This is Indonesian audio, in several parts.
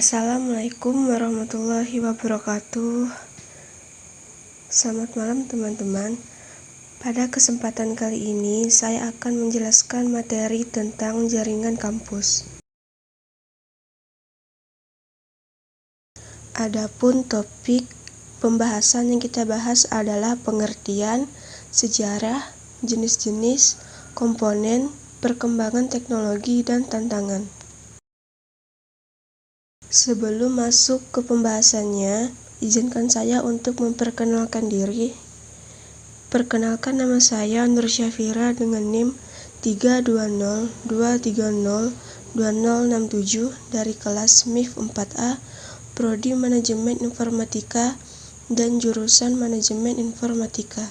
Assalamualaikum warahmatullahi wabarakatuh. Selamat malam teman-teman. Pada kesempatan kali ini saya akan menjelaskan materi tentang jaringan kampus. Adapun topik pembahasan yang kita bahas adalah pengertian, sejarah, jenis-jenis, komponen, perkembangan teknologi, dan tantangan. Sebelum masuk ke pembahasannya, izinkan saya untuk memperkenalkan diri. Perkenalkan, nama saya Nur Syafira dengan NIM 3202302302067 dari kelas MIF 4A, Prodi Manajemen Informatika dan jurusan Manajemen Informatika.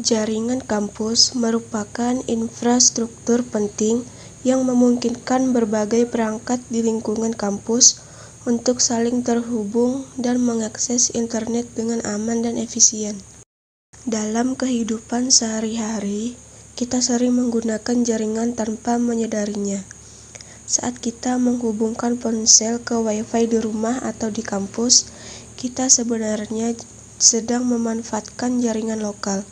Jaringan kampus merupakan infrastruktur penting yang memungkinkan berbagai perangkat di lingkungan kampus untuk saling terhubung dan mengakses internet dengan aman dan efisien. Dalam kehidupan sehari-hari, kita sering menggunakan jaringan tanpa menyadarinya. Saat kita menghubungkan ponsel ke Wi-Fi di rumah atau di kampus, kita sebenarnya sedang memanfaatkan jaringan lokal.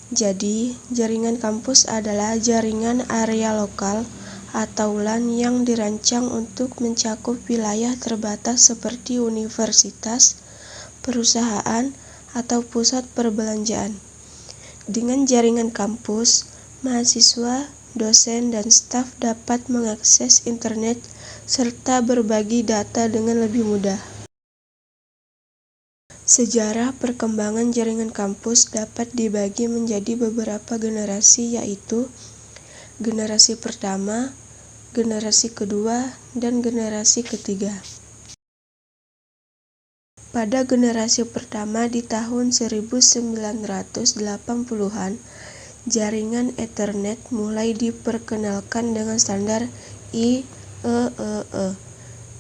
Jadi, jaringan kampus adalah jaringan area lokal atau LAN yang dirancang untuk mencakup wilayah terbatas seperti universitas, perusahaan, atau pusat perbelanjaan. Dengan jaringan kampus, mahasiswa, dosen, dan staf dapat mengakses internet serta berbagi data dengan lebih mudah. Sejarah perkembangan jaringan kampus dapat dibagi menjadi beberapa generasi, yaitu generasi pertama, generasi kedua, dan generasi ketiga. Pada generasi pertama di tahun 1980-an, jaringan Ethernet mulai diperkenalkan dengan standar IEEE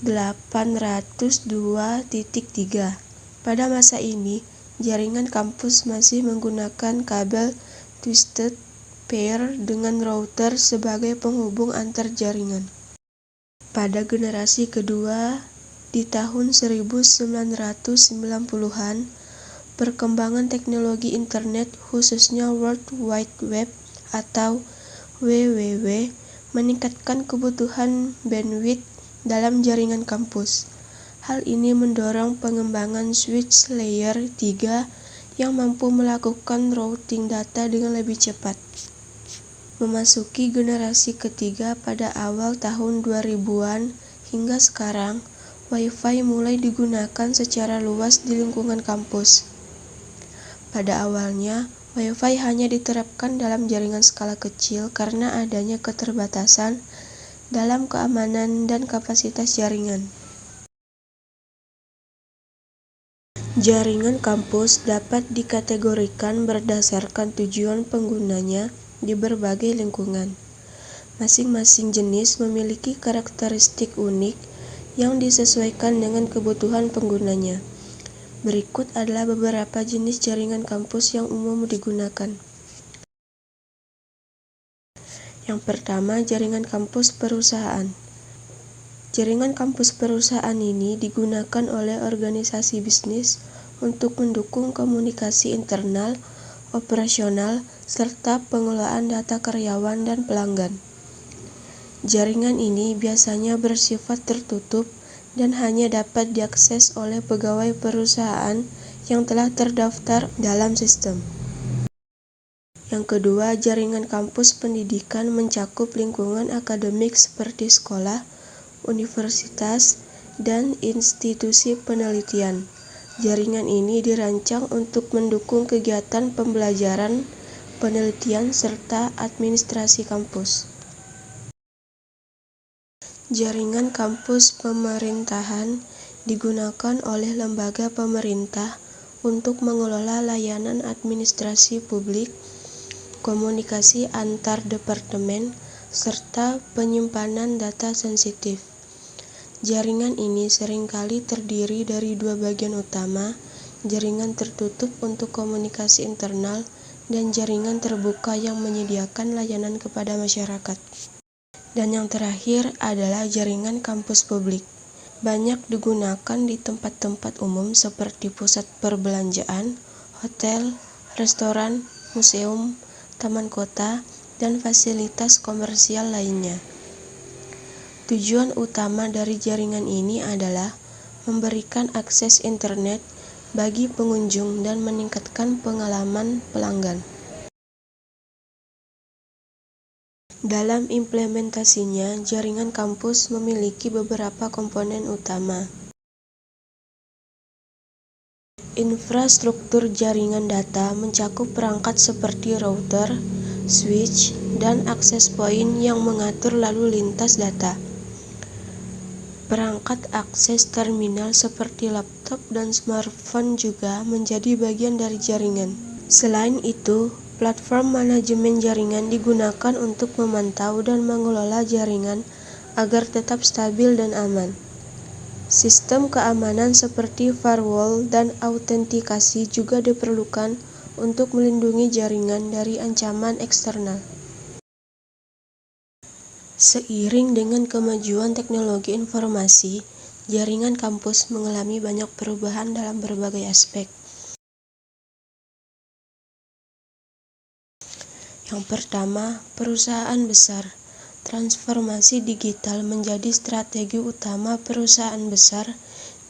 802.3. Pada masa ini, jaringan kampus masih menggunakan kabel twisted pair dengan router sebagai penghubung antar jaringan. Pada generasi kedua, di tahun 1990-an, perkembangan teknologi internet khususnya World Wide Web atau WWW meningkatkan kebutuhan bandwidth dalam jaringan kampus. Hal ini mendorong pengembangan switch layer 3 yang mampu melakukan routing data dengan lebih cepat. Memasuki generasi ketiga pada awal tahun 2000-an hingga sekarang, Wi-Fi mulai digunakan secara luas di lingkungan kampus. Pada awalnya, Wi-Fi hanya diterapkan dalam jaringan skala kecil karena adanya keterbatasan dalam keamanan dan kapasitas jaringan. Jaringan kampus dapat dikategorikan berdasarkan tujuan penggunanya di berbagai lingkungan. Masing-masing jenis memiliki karakteristik unik yang disesuaikan dengan kebutuhan penggunanya. Berikut adalah beberapa jenis jaringan kampus yang umum digunakan. Yang pertama, jaringan kampus perusahaan. Jaringan kampus perusahaan ini digunakan oleh organisasi bisnis untuk mendukung komunikasi internal, operasional, serta pengelolaan data karyawan dan pelanggan. Jaringan ini biasanya bersifat tertutup dan hanya dapat diakses oleh pegawai perusahaan yang telah terdaftar dalam sistem. Yang kedua, jaringan kampus pendidikan mencakup lingkungan akademik seperti sekolah, universitas, dan institusi penelitian. Jaringan ini dirancang untuk mendukung kegiatan pembelajaran, penelitian, serta administrasi kampus. Jaringan kampus pemerintahan digunakan oleh lembaga pemerintah untuk mengelola layanan administrasi publik, komunikasi antar departemen, serta penyimpanan data sensitif. Jaringan ini seringkali terdiri dari dua bagian utama, jaringan tertutup untuk komunikasi internal dan jaringan terbuka yang menyediakan layanan kepada masyarakat. Dan yang terakhir adalah jaringan kampus publik. Banyak digunakan di tempat-tempat umum seperti pusat perbelanjaan, hotel, restoran, museum, taman kota, dan fasilitas komersial lainnya. Tujuan utama dari jaringan ini adalah memberikan akses internet bagi pengunjung dan meningkatkan pengalaman pelanggan. Dalam implementasinya, jaringan kampus memiliki beberapa komponen utama. Infrastruktur jaringan data mencakup perangkat seperti router, switch, dan akses point yang mengatur lalu lintas data. Perangkat akses terminal seperti laptop dan smartphone juga menjadi bagian dari jaringan. Selain itu, platform manajemen jaringan digunakan untuk memantau dan mengelola jaringan agar tetap stabil dan aman. Sistem keamanan seperti firewall dan autentikasi juga diperlukan untuk melindungi jaringan dari ancaman eksternal. Seiring dengan kemajuan teknologi informasi, jaringan kampus mengalami banyak perubahan dalam berbagai aspek. Yang pertama, perusahaan besar. Transformasi digital menjadi strategi utama perusahaan besar,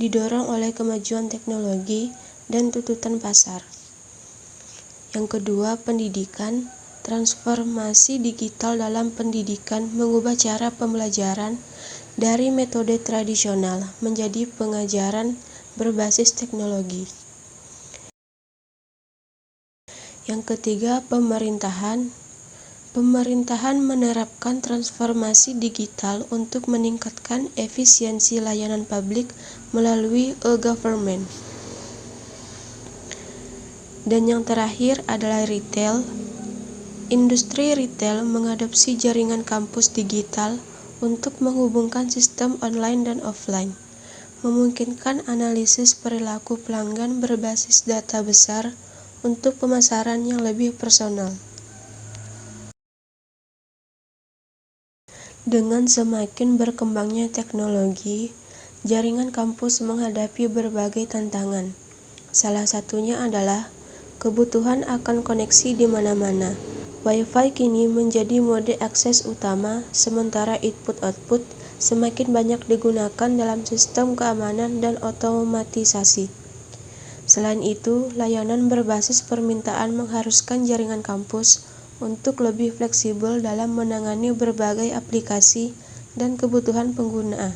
didorong oleh kemajuan teknologi dan tuntutan pasar. Yang kedua, pendidikan. Transformasi digital dalam pendidikan mengubah cara pembelajaran dari metode tradisional menjadi pengajaran berbasis teknologi. Yang ketiga, pemerintahan. Pemerintahan menerapkan transformasi digital untuk meningkatkan efisiensi layanan publik melalui e-government. Dan yang terakhir adalah retail. Industri retail mengadopsi jaringan kampus digital untuk menghubungkan sistem online dan offline, memungkinkan analisis perilaku pelanggan berbasis data besar untuk pemasaran yang lebih personal. Dengan semakin berkembangnya teknologi, jaringan kampus menghadapi berbagai tantangan. Salah satunya adalah kebutuhan akan koneksi di mana-mana. Wi-Fi kini menjadi mode akses utama, sementara input-output semakin banyak digunakan dalam sistem keamanan dan otomatisasi. Selain itu, layanan berbasis permintaan mengharuskan jaringan kampus untuk lebih fleksibel dalam menangani berbagai aplikasi dan kebutuhan pengguna.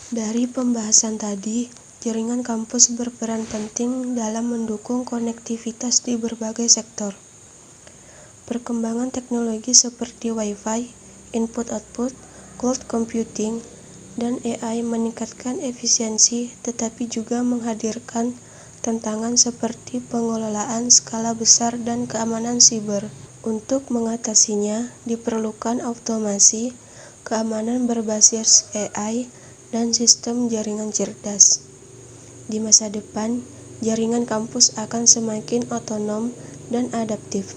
Dari pembahasan tadi, jaringan kampus berperan penting dalam mendukung konektivitas di berbagai sektor. Perkembangan teknologi seperti Wi-Fi, input-output, cloud computing, dan AI meningkatkan efisiensi, tetapi juga menghadirkan tantangan seperti pengelolaan skala besar dan keamanan siber. Untuk mengatasinya, diperlukan automasi, keamanan berbasis AI, dan sistem jaringan cerdas. Di masa depan, jaringan kampus akan semakin otonom dan adaptif,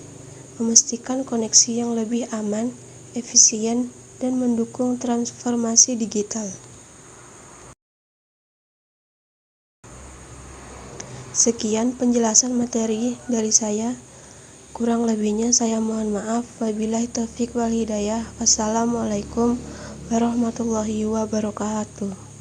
memastikan koneksi yang lebih aman, efisien, dan mendukung transformasi digital. Sekian penjelasan materi dari saya. Kurang lebihnya saya mohon maaf. Wabillahi taufiq wal hidayah. Wassalamualaikum warahmatullahi wabarakatuh.